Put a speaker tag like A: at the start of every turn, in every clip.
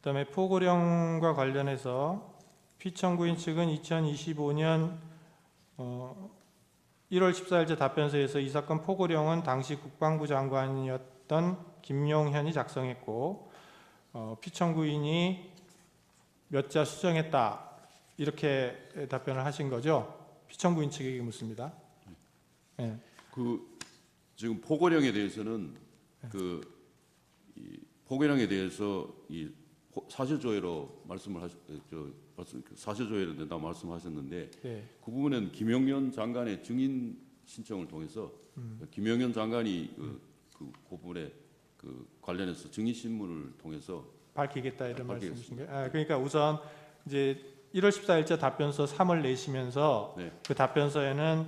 A: 그다음에 포고령과 관련해서 피청구인 측은 2025년 1월 14일자 답변서에서 이 사건 포고령은 당시 국방부 장관이었던 김용현이 작성했고 피청구인이 몇 자 수정했다 이렇게 답변을 하신 거죠. 피청구인 측에게 묻습니다. 네.
B: 지금 포고령에 대해서는 포고령에 대해서 사실조회로 사실조회로 된다고 말씀하셨는데
A: 네.
B: 그 부분은 김용현 장관의 증인 신청을 통해서 김용현 장관이 그 부분에 관련해서 증인 신문을 통해서
A: 밝히겠다 이런 말씀이신가요? 그러니까 우선 이제 1월 14일자 답변서 3을 내시면서
B: 네.
A: 그 답변서에는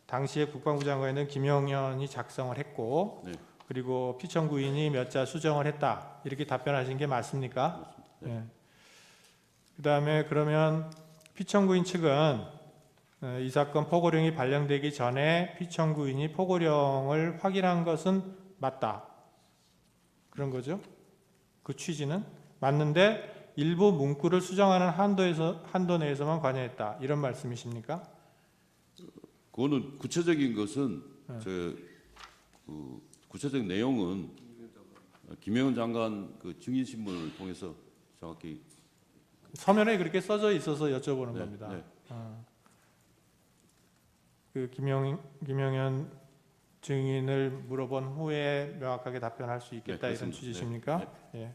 A: 당시에 국방부 장관에는 김용현이 작성을 했고
B: 네.
A: 그리고 피청구인이 몇 자 수정을 했다 이렇게 답변하신 게 맞습니까?
B: 맞습니다. 네.
A: 네. 그다음에 그러면 피청구인 측은 이 사건 포고령이 발령되기 전에 피청구인이 포고령을 확인한 것은 맞다 그런 거죠? 그 취지는 맞는데 일부 문구를 수정하는 한도 내에서만 관여했다 이런 말씀이십니까?
B: 그거는 구체적인 것은 구체적인 내용은 김용현 장관 그 증인 신문을 통해서 정확히
A: 서면에 그렇게 써져 있어서 여쭤보는
B: 네,
A: 겁니다.
B: 네.
A: 그 김용현 증인을 물어본 후에 명확하게 답변할 수 있겠다
B: 네,
A: 이런
B: 그렇습니다.
A: 취지십니까?
B: 네,
A: 예.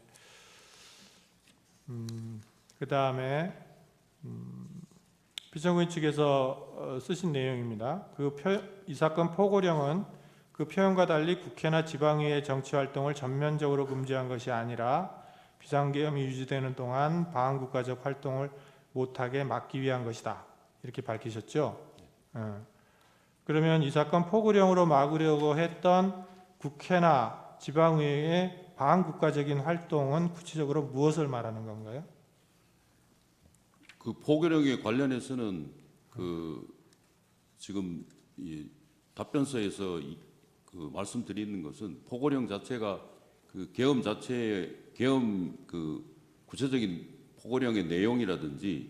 A: 그 다음에 피청구인 측에서 쓰신 내용입니다. 이 사건 포고령은 그 표현과 달리 국회나 지방의회 정치활동을 전면적으로 금지한 것이 아니라 비상계엄이 유지되는 동안 방한국가적 활동을 못하게 막기 위한 것이다. 이렇게 밝히셨죠. 그러면 이 사건 포고령으로 막으려고 했던 국회나 지방의회의 방한국가적인 활동은 구체적으로 무엇을 말하는 건가요?
B: 그 포고령에 관련해서는 지금 이 답변서에서 말씀드리는 것은 포고령 자체가 계엄 구체적인 포고령의 내용이라든지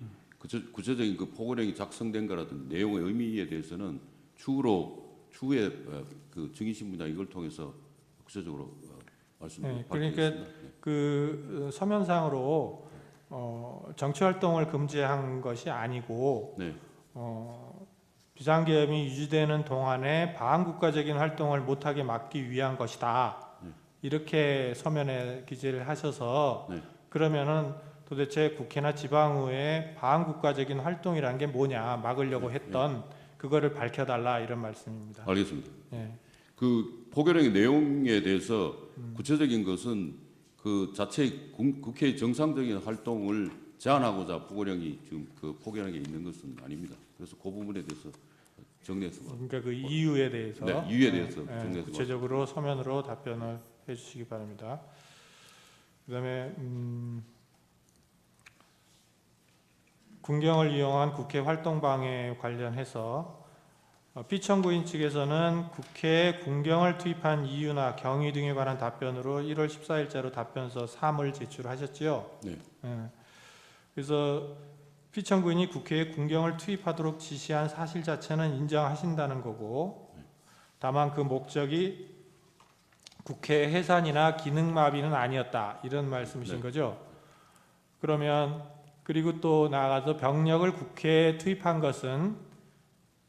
B: 구체적인 그 포고령이 작성된 거라든지 내용의 의미에 대해서는 추후에 증인신문이나 이걸 통해서 구체적으로 말씀드리겠습니다.
A: 그러니까 그 서면상으로 정치활동을 금지한 것이 아니고
B: 네.
A: 비상계엄이 유지되는 동안에 방한국가적인 활동을 못하게 막기 위한 것이다. 이렇게 서면에 기재를 하셔서
B: 네.
A: 그러면은 도대체 국회나 지방의회의 방한국가적인 활동이라는 게 뭐냐 막으려고 했던 그거를 밝혀달라 이런 말씀입니다.
B: 알겠습니다.
A: 예.
B: 그 포고령의 내용에 대해서 구체적인 것은 그 자체 국회의 정상적인 활동을 제한하고자 포고령이 지금 그 포고령에 있는 것은 아닙니다. 그래서 그 부분에 대해서 정리해서
A: 그러니까 그 이유에 대해서
B: 네, 이유에 대해서 정리해서
A: 구체적으로 서면으로 답변을 해주시기 바랍니다. 그다음에 군경을 이용한 국회 활동 방해 관련해서 피청구인 측에서는 국회에 군경을 투입한 이유나 경위 등에 관한 답변으로 1월 14일자로 답변서 3을 제출하셨죠.
B: 네.
A: 그래서 피청구인이 국회에 군경을 투입하도록 지시한 사실 자체는 인정하신다는 거고 다만 그 목적이 국회 해산이나 기능마비는 아니었다 이런 말씀이신
B: 네.
A: 거죠. 그러면 그리고 또 나아가서 병력을 국회에 투입한 것은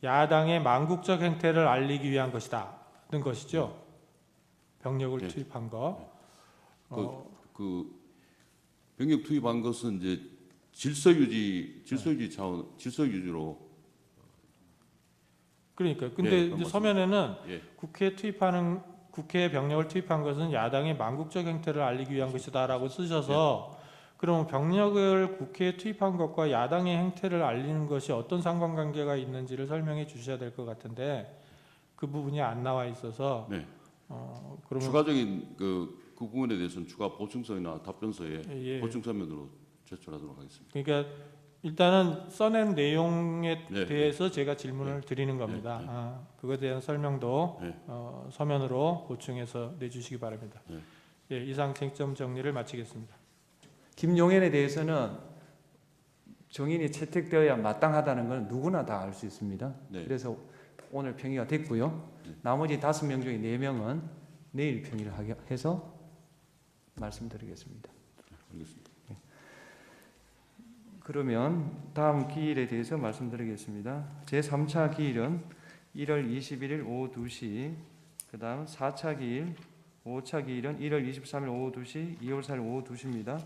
A: 야당의 망국적 행태를 알리기 위한 것이다는 것이죠. 병력을
B: 네.
A: 투입한 거.
B: 병력 투입한 것은 이제 질서 유지로.
A: 그러니까 근데
B: 네,
A: 이제
B: 그런
A: 서면에는
B: 예.
A: 국회에 병력을 투입한 것은 야당의 망국적 행태를 알리기 위한 것이다라고 쓰셔서 그럼 병력을 국회에 투입한 것과 야당의 행태를 알리는 것이 어떤 상관관계가 있는지를 설명해 주셔야 될 것 같은데 그 부분이 안 나와 있어서
B: 네.
A: 그러면
B: 추가적인 그 부분에 대해서는 추가 보충서나 답변서에
A: 예.
B: 보충서면으로 제출하도록 하겠습니다.
A: 그러니까 일단은 써낸 내용에
B: 네,
A: 대해서 제가 질문을 드리는 겁니다. 그거에 대한 설명도 서면으로 보충해서 내주시기 바랍니다.
B: 네.
A: 예, 이상 쟁점 정리를 마치겠습니다.
C: 김용현에 대해서는 정인이 채택되어야 마땅하다는 건 누구나 다 알 수 있습니다.
B: 네.
C: 그래서 오늘 평의가 됐고요.
B: 네.
C: 나머지 5명 중에 4명은 내일 평의를 해서 말씀드리겠습니다.
B: 알겠습니다.
C: 그러면 다음 기일에 대해서 말씀드리겠습니다. 제3차 기일은 1월 21일 오후 2시, 그 다음 4차 기일, 5차 기일은 1월 23일 오후 2시, 2월 4일 오후 2시입니다.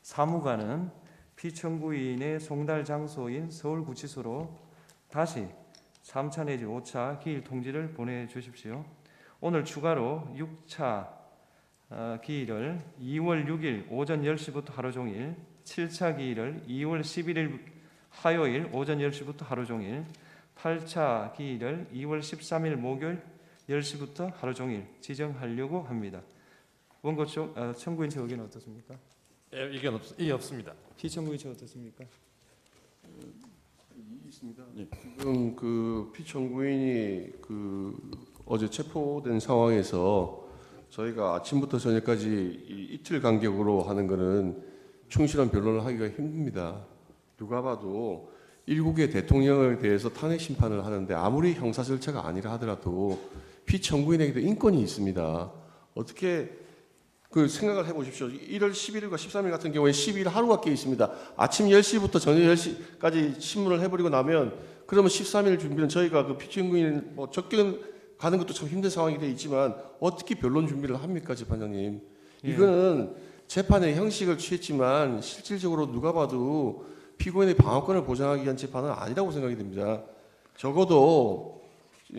C: 사무관은 피청구인의 송달 장소인 서울구치소로 다시 3차 내지 5차 기일 통지를 보내주십시오. 오늘 추가로 6차 기일을 2월 6일 오전 10시부터 하루 종일, 7차 기일을 2월 11일 화요일 오전 10시부터 하루 종일, 8차 기일을 2월 13일 목요일 10시부터 하루 종일 지정하려고 합니다. 원고 쪽 청구인 측 의견은 어떻습니까?
D: 예, 이견 없습니다.
C: 피청구인 측 어떻습니까?
E: 있습니다.
B: 네.
E: 지금 그 피청구인이 어제 체포된 상황에서 저희가 아침부터 저녁까지 이틀 간격으로 하는 거는 충실한 변론을 하기가 힘듭니다. 누가 봐도 일국의 대통령에 대해서 탄핵 심판을 하는데 아무리 형사 절차가 아니라 하더라도 피청구인에게도 인권이 있습니다. 어떻게 그 생각을 해보십시오. 1월 11일과 13일 같은 경우에 12일 하루가 깨 있습니다. 아침 10시부터 저녁 10시까지 신문을 해버리고 나면 그러면 13일 준비는 저희가 그 피청구인 뭐 접견 가는 것도 참 힘든 상황이 돼 있지만 어떻게 변론 준비를 합니까, 재판장님? 이거는 재판의 형식을 취했지만 실질적으로 누가 봐도 피고인의 방어권을 보장하기 위한 재판은 아니라고 생각이 됩니다. 적어도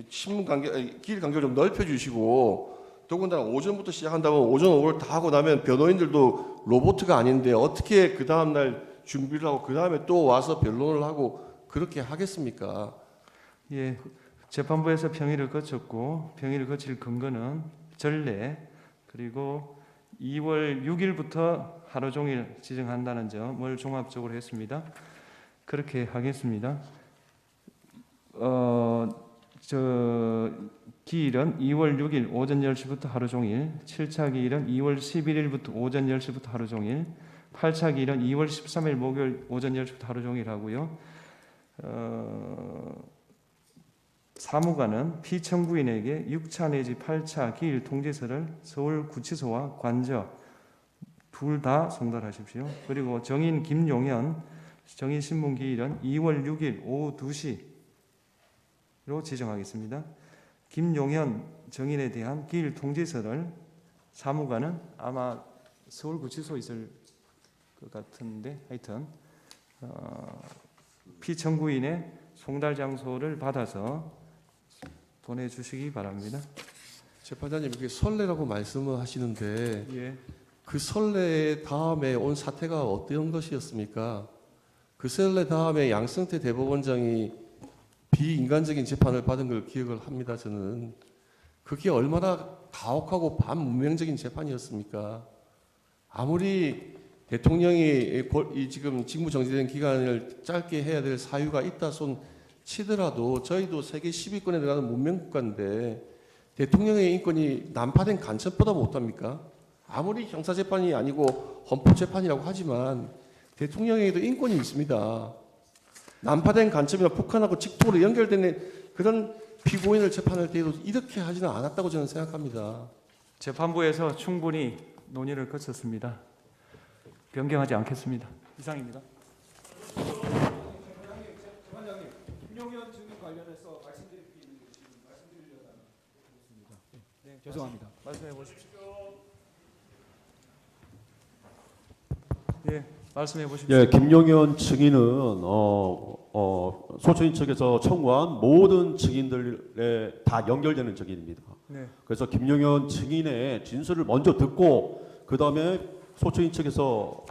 E: 신문 간격, 길 간격을 좀 넓혀주시고 더군다나 오전부터 시작한다고 오전 오후를 다 하고 나면 변호인들도 로봇가 아닌데 어떻게 그 다음날 준비를 하고 그 다음에 또 와서 변론을 하고 그렇게 하겠습니까?
C: 예, 재판부에서 평의를 거쳤고 평의를 거칠 근거는 전례 그리고 2월 6일부터 하루 종일 지정한다는 점을 종합적으로 했습니다. 그렇게 하겠습니다. 기일은 2월 6일 오전 10시부터 하루 종일, 7차 기일은 2월 11일부터 오전 10시부터 하루 종일, 8차 기일은 2월 13일 목요일 오전 10시부터 하루 종일 하고요. 사무관은 피청구인에게 6차 내지 8차 기일 통지서를 서울구치소와 관저 둘 다 송달하십시오. 그리고 정인 김용현 정인 신문 기일은 2월 6일 오후 2시로 지정하겠습니다. 김용현 정인에 대한 기일 통지서를 사무관은 아마 서울구치소에 있을 것 같은데 하여튼 피청구인의 송달 장소를 받아서 보내주시기 바랍니다.
E: 재판장님 이렇게 선례라고 말씀을 하시는데
C: 예.
E: 그 선례 다음에 온 사태가 어떤 것이었습니까? 그 선례 다음에 양승태 대법원장이 비인간적인 재판을 받은 걸 기억을 합니다. 저는 그게 얼마나 가혹하고 반문명적인 재판이었습니까? 아무리 대통령이 지금 직무 정지된 기간을 짧게 해야 될 사유가 있다 손 치더라도 저희도 세계 10위권에 들어가는 문명국가인데 대통령의 인권이 난파된 간첩보다 못합니까? 아무리 형사재판이 아니고 헌법재판이라고 하지만 대통령에게도 인권이 있습니다. 난파된 간첩이나 북한하고 직통으로 연결된 그런 피고인을 재판할 때에도 이렇게 하지는 않았다고 저는 생각합니다.
C: 재판부에서 충분히 논의를 거쳤습니다. 변경하지 않겠습니다. 이상입니다.
A: 재판장님, 김용현 증인 관련해서 말씀드릴 게 있는데 지금 말씀드리려다가 그렇습니다.
C: 네,
A: 죄송합니다.
C: 말씀해 보십시오. 예, 말씀해 보십시오.
D: 예, 김용현 증인은 소초인 측에서 청구한 모든 증인들에 다 연결되는 증인입니다.
C: 네.
D: 그래서 김용현 증인의 진술을 먼저 듣고 그 다음에 소초인 측에서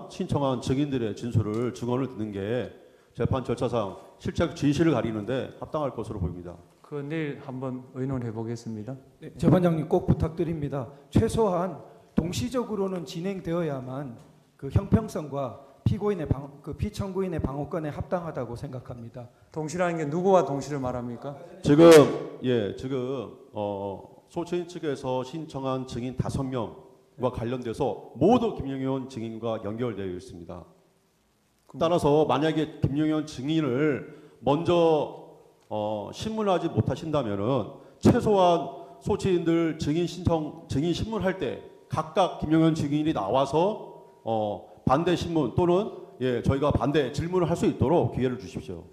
D: 신청한 증인들의 진술을 증언을 듣는 게 재판 절차상 실적 진실을 가리는데 합당할 것으로 보입니다.
C: 그 내일 한번 의논해 보겠습니다.
F: 네, 재판장님 꼭 부탁드립니다. 최소한 동시적으로는 진행되어야만 그 형평성과 피청구인의 방어권에 합당하다고 생각합니다.
C: 동시라는 게 누구와 동시를 말합니까?
D: 지금 소초인 측에서 신청한 증인 5명 관련돼서 모두 김용현 증인과 연결되어 있습니다. 따라서 만약에 김용현 증인을 먼저 신문하지 못하신다면은 최소한 소치인들 증인 신문할 때 각각 김용현 증인이 나와서 반대 신문 또는 저희가 반대 질문을 할 수 있도록 기회를 주십시오.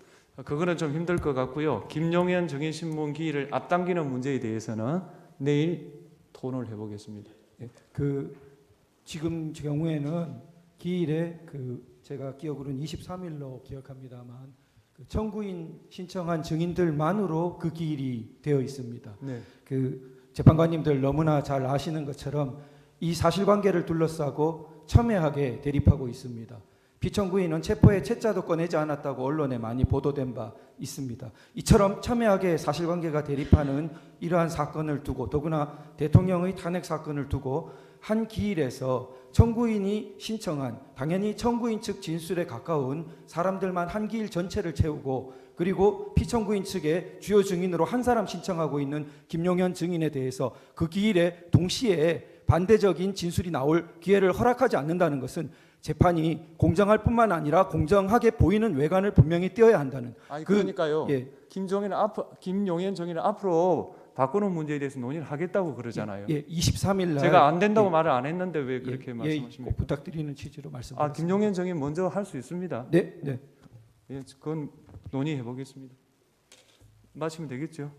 C: 그거는 좀 힘들 것 같고요. 김용현 증인 신문 기일을 앞당기는 문제에 대해서는 내일 토론을 해보겠습니다.
F: 그 지금 경우에는 기일에 제가 기억으로는 23일로 기억합니다만 그 청구인 신청한 증인들만으로 그 기일이 되어 있습니다.
C: 네.
F: 그 재판관님들 너무나 잘 아시는 것처럼 이 사실관계를 둘러싸고 첨예하게 대립하고 있습니다. 피청구인은 체포의 채자도 꺼내지 않았다고 언론에 많이 보도된 바 있습니다. 이처럼 첨예하게 사실관계가 대립하는 이러한 사건을 두고 더구나 대통령의 탄핵 사건을 두고 한 기일에서 청구인이 신청한 당연히 청구인 측 진술에 가까운 사람들만 한 기일 전체를 채우고 그리고 피청구인 측의 주요 증인으로 한 사람 신청하고 있는 김용현 증인에 대해서 그 기일에 동시에 반대적인 진술이 나올 기회를 허락하지 않는다는 것은 재판이 공정할 뿐만 아니라 공정하게 보이는 외관을 분명히 띄어야 한다는.
C: 아니 그러니까요.
F: 예.
C: 김용현 증인은 앞으로 바꾸는 문제에 대해서 논의를 하겠다고 그러잖아요.
F: 예, 23일 날
C: 제가 안 된다고 말을 안 했는데 왜 그렇게 말씀하십니까?
F: 꼭 부탁드리는 취지로 말씀드렸습니다.
C: 김용현 증인 먼저 할 수 있습니다.
F: 네, 네.
C: 예, 그건 논의해 보겠습니다. 마치면 되겠죠.